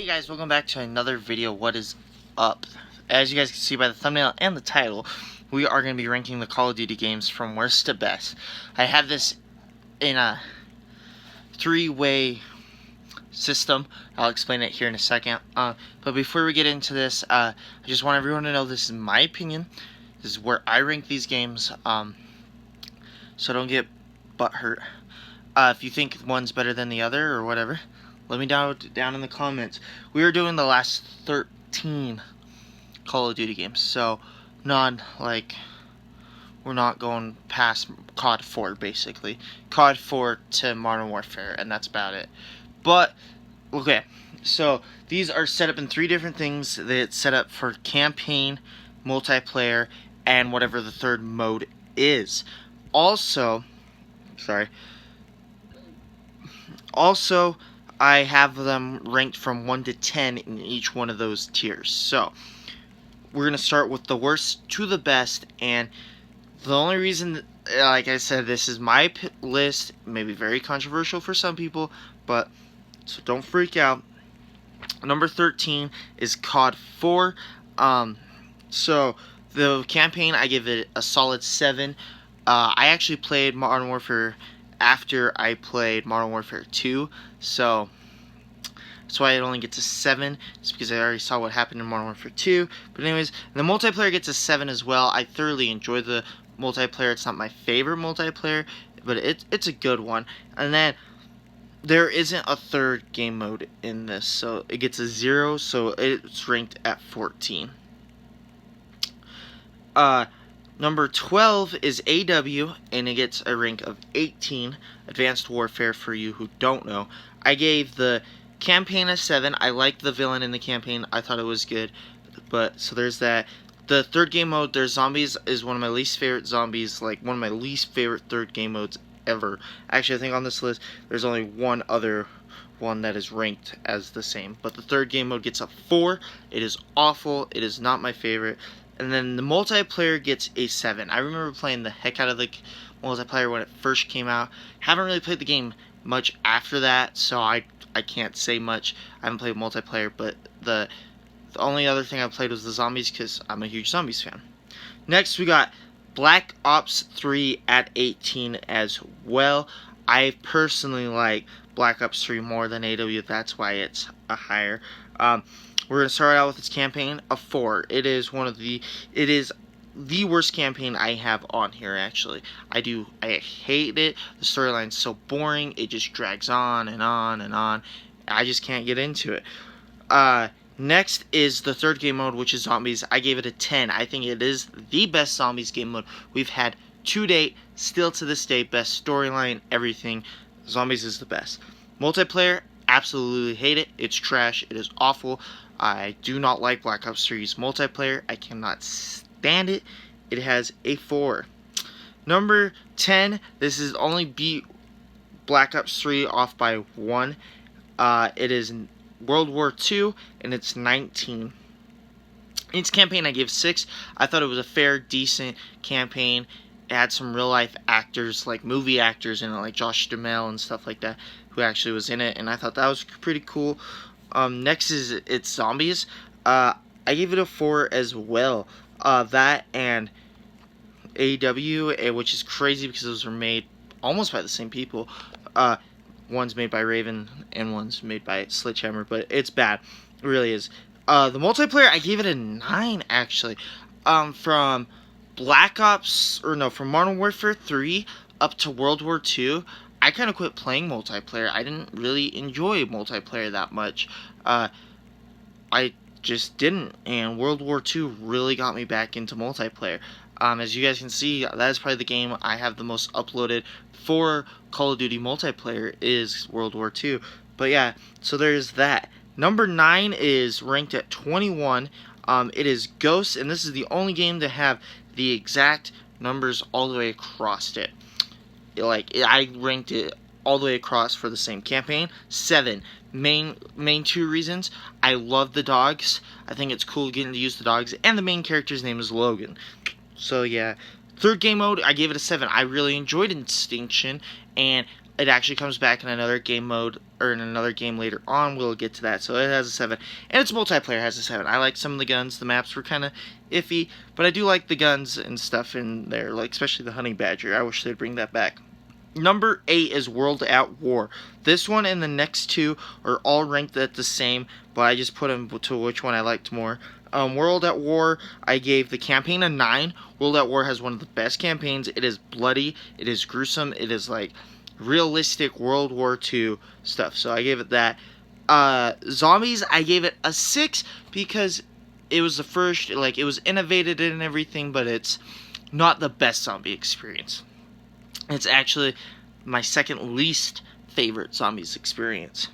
Hey guys, welcome back to another video. What is up? As you guys can see by the thumbnail and the title, we are going to be ranking the Call of Duty games from worst to best. I have this in a three-way system. I'll explain it here in a second. But before we get into this, I just want everyone to know this is my opinion. This is where I rank these games. So don't get butthurt. If you think one's better than the other or whatever, let me down in the comments. We are doing the last 13 Call of Duty games, so we're not going past COD 4 basically. COD 4 to Modern Warfare, and that's about it. But okay, so these are set up in three different things. It's set up for campaign, multiplayer, and whatever the third mode is. Also, I have them ranked from 1 to 10 in each one of those tiers. So, we're going to start with the worst to the best, and the only reason, like I said, this is my list, may be very controversial for some people, but, so don't freak out. Number 13 is COD 4. So, the campaign, I give it a solid 7. I actually played Modern Warfare after I played Modern Warfare 2, so that's why it only gets a 7. It's because I already saw what happened in Modern Warfare 2. But anyways, the multiplayer gets a 7 as well. I thoroughly enjoy the multiplayer. It's not my favorite multiplayer, but it's a good one. And then there isn't a third game mode in this, so it gets a 0, so it's ranked at 14. Number 12 is AW, and it gets a rank of 18, Advanced Warfare for you who don't know. I gave the campaign a 7. I liked the villain in the campaign. I thought it was good. But, so there's that. The third game mode, there's zombies, is one of my least favorite zombies, like one of my least favorite third game modes ever. Actually, I think on this list, there's only one other one that is ranked as the same. But the third game mode gets a 4. It is awful. It is not my favorite. And then the multiplayer gets a 7. I remember playing the heck out of the multiplayer when it first came out. Haven't really played the game much after that, so I can't say much. I haven't played multiplayer, but the only other thing I played was the zombies because I'm a huge zombies fan. Next, we got Black Ops 3 at 18 as well. I personally like Black Ops 3 more than AW. That's why it's a higher. We're going to start out with its campaign, a 4. It is the worst campaign I have on here, actually. I hate it. The storyline's so boring. It just drags on and on and on. I just can't get into it. Next is the third game mode, which is zombies. I gave it a 10. I think it is the best zombies game mode we've had to date. Still to this day, best storyline, everything. Zombies is the best. Multiplayer, absolutely hate it. It's trash. It is awful. I do not like Black Ops 3's multiplayer. I cannot stand it. It has a 4. Number 10, this is only beat Black Ops 3 off by 1. It is World War II, and it's 19. Its campaign I give 6. I thought it was a fair, decent campaign. It had some real-life actors, like movie actors in it, like Josh Duhamel and stuff like that, who actually was in it, and I thought that was pretty cool. Next is it's zombies. I gave it a 4 as well. That and AW, which is crazy because those were made almost by the same people. One's made by Raven and one's made by Sledgehammer, but it's bad. It really is. The multiplayer, I gave it a 9 actually. From Modern Warfare 3 up to World War II. I kind of quit playing multiplayer. I didn't really enjoy multiplayer that much. I just didn't, and World War II really got me back into multiplayer. As you guys can see, that is probably the game I have the most uploaded for Call of Duty multiplayer is World War II. But yeah, so there's that. Number 9 is ranked at 21. It is Ghosts, and this is the only game to have the exact numbers all the way across it. I ranked it all the way across for the same campaign. 7. Main 2 reasons. I love the dogs. I think it's cool getting to use the dogs. And the main character's name is Logan. So yeah. Third game mode, I gave it a 7. I really enjoyed Extinction. And it actually comes back in another game mode, or in another game later on. We'll get to that. So it has a 7. And its multiplayer has a 7. I like some of the guns. The maps were kind of iffy, but I do like the guns and stuff in there, like especially the Honey Badger. I wish they'd bring that back. Number 8 is World at War. This one and the next two are all ranked at the same, but I just put them to which one I liked more. World at War, I gave the campaign a 9. World at War has one of the best campaigns. It is bloody, it is gruesome, it is like realistic World War II stuff, so I gave it that. Zombies, I gave it a 6 because it was the first, like, it was innovated and everything, but it's not the best zombie experience. It's actually my second least favorite zombies experience.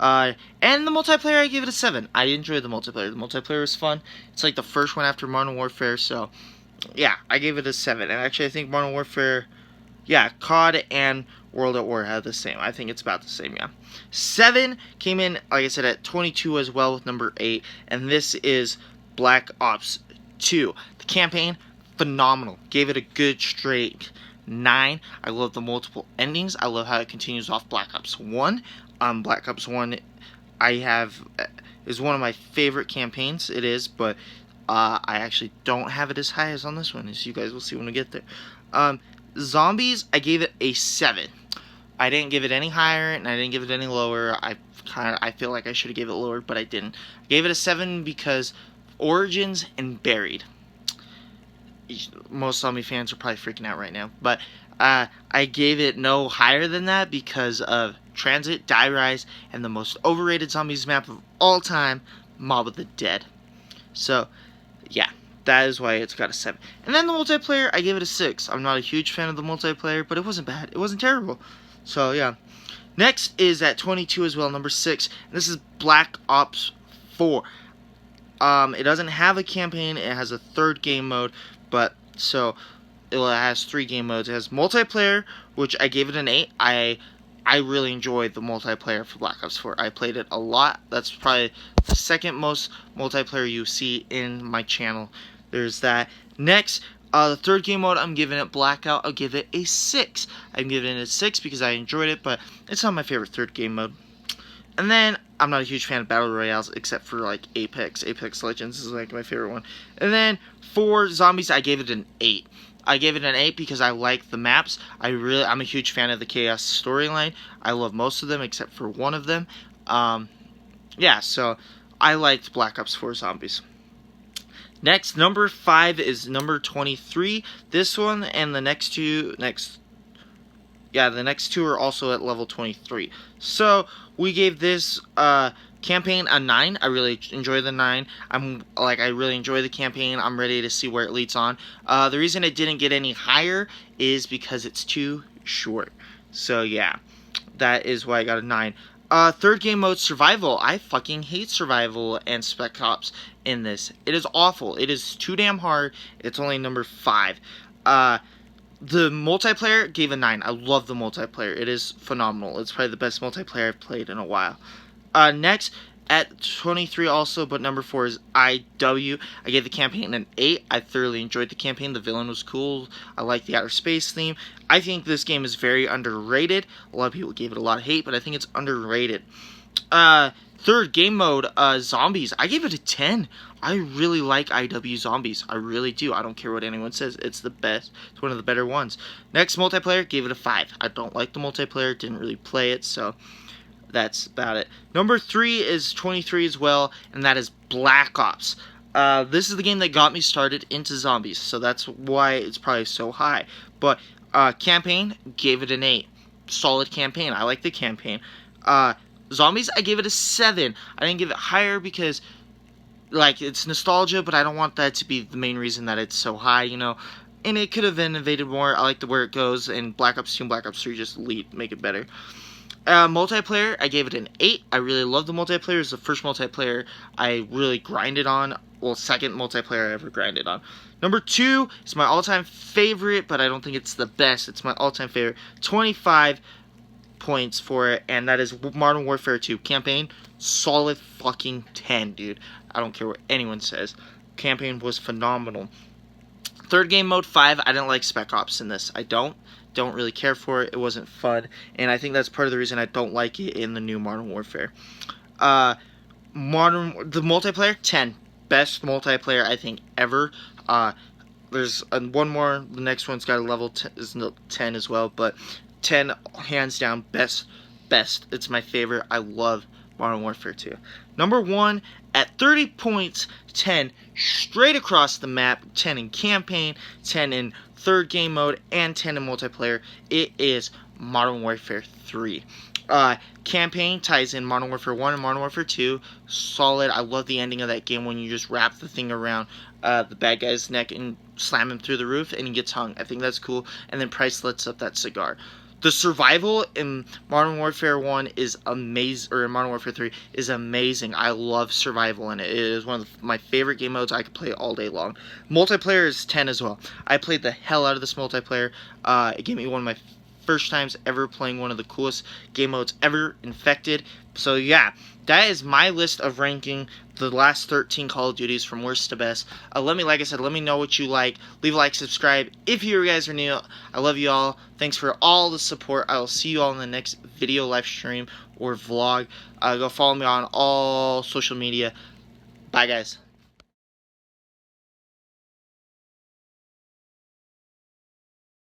And the multiplayer, I gave it a 7. I enjoyed the multiplayer. The multiplayer was fun. It's like the first one after Modern Warfare, so yeah, I gave it a 7. And actually, I think Modern Warfare, yeah, COD and World at War had the same. I think it's about the same, yeah. 7 came in, like I said, at 22 as well with number 8, and this is Black Ops 2. The campaign, phenomenal. Gave it a good straight 9. I love the multiple endings. I love how it continues off Black Ops 1. Black Ops 1 is one of my favorite campaigns. It is, but I actually don't have it as high as on this one, as you guys will see when we get there. Zombies, I gave it a 7. I didn't give it any higher, and I didn't give it any lower. I feel like I should have gave it lower, but I didn't. I gave it a 7 because Origins and Buried. Most zombie fans are probably freaking out right now, but I gave it no higher than that because of Transit, Die Rise, and the most overrated zombies map of all time, Mob of the Dead. So, yeah, that is why it's got a 7. And then the multiplayer, I gave it a 6. I'm not a huge fan of the multiplayer, but it wasn't bad. It wasn't terrible. So, yeah. Next is at 22 as well, number 6. And this is Black Ops 4. It doesn't have a campaign. It has a third game mode, but so it has 3 game modes. It has multiplayer, which I gave it an 8. I really enjoyed the multiplayer for Black Ops 4. I played it a lot. That's probably the second most multiplayer you see in my channel. There's that. Next, the third game mode, I'm giving it Blackout. I'll give it a 6. I'm giving it a 6 because I enjoyed it, but it's not my favorite third game mode. And then, I'm not a huge fan of Battle Royales, except for, like, Apex. Apex Legends is, like, my favorite one. And then, for Zombies, I gave it an 8. I gave it an 8 because I like the maps. I'm a huge fan of the Chaos storyline. I love most of them, except for one of them. Yeah, so, I liked Black Ops 4 Zombies. Next, number 5 is number 23. This one and the next two are also at level 23. So, we gave this campaign a 9. I really enjoy the 9. I really enjoy the campaign. I'm ready to see where it leads on. The reason it didn't get any higher is because it's too short. So, yeah, that is why I got a 9. Third game mode, Survival. I fucking hate Survival and Spec Ops in this. It is awful. It is too damn hard. It's only number 5. The multiplayer gave a 9. I love the multiplayer. It is phenomenal. It's probably the best multiplayer I've played in a while. Next, at 23 also, but number 4 is IW. I gave the campaign an 8. I thoroughly enjoyed the campaign. The villain was cool. I like the outer space theme. I think this game is very underrated. A lot of people gave it a lot of hate, but I think it's underrated. Third game mode, Zombies. I gave it a 10. I really like IW Zombies. I really do. I don't care what anyone says. It's the best. It's one of the better ones. Next, multiplayer, gave it a 5. I don't like the multiplayer. Didn't really play it, so that's about it. Number 3 is 23 as well, and that is Black Ops. This is the game that got me started into zombies, so that's why it's probably so high. But campaign, gave it an 8. Solid campaign. I like the campaign. Zombies, I gave it a 7. I didn't give it higher because, like, it's nostalgia, but I don't want that to be the main reason that it's so high, you know. And it could have innovated more. I like the where it goes, and Black Ops 2 and Black Ops 3 just make it better. Multiplayer, I gave it an 8. I really love the multiplayer. It's the first multiplayer I really grinded on. Well, second multiplayer I ever grinded on. Number 2 is my all-time favorite, but I don't think it's the best. It's my all-time favorite. 25 points for it, and that is Modern Warfare 2 campaign. Solid fucking 10, dude. I don't care what anyone says. Campaign was phenomenal. Third game mode 5, I didn't like Spec Ops in this. I don't really care for it. It wasn't fun, and I think that's part of the reason I don't like it in the new Modern Warfare. The multiplayer 10, best multiplayer I think ever. There's one more. The next one's got a level 10 as well, but 10 hands down best. It's my favorite. I love Modern Warfare 2. Number 1 at 30 points, 10 straight across the map, 10 in campaign, 10 in third game mode, and 10 in multiplayer. It is Modern Warfare 3. Campaign ties in Modern Warfare 1 and Modern Warfare 2. Solid. I love the ending of that game when you just wrap the thing around the bad guy's neck and slam him through the roof and he gets hung. I think that's cool. And then Price lights up that cigar. The survival in Modern Warfare 1 is amazing, or in Modern Warfare 3 is amazing. I love survival in it. It is one of my favorite game modes. I could play all day long. Multiplayer is 10 as well. I played the hell out of this multiplayer. It gave me one of my first times ever playing one of the coolest game modes ever, Infected. So yeah, that is my list of ranking the last 13 Call of Duties from worst to best. Like I said, let me know what you like. Leave a like, subscribe if you guys are new. I love you all. Thanks for all the support. I will see you all in the next video, live stream, or vlog. Go follow me on all social media. Bye, guys.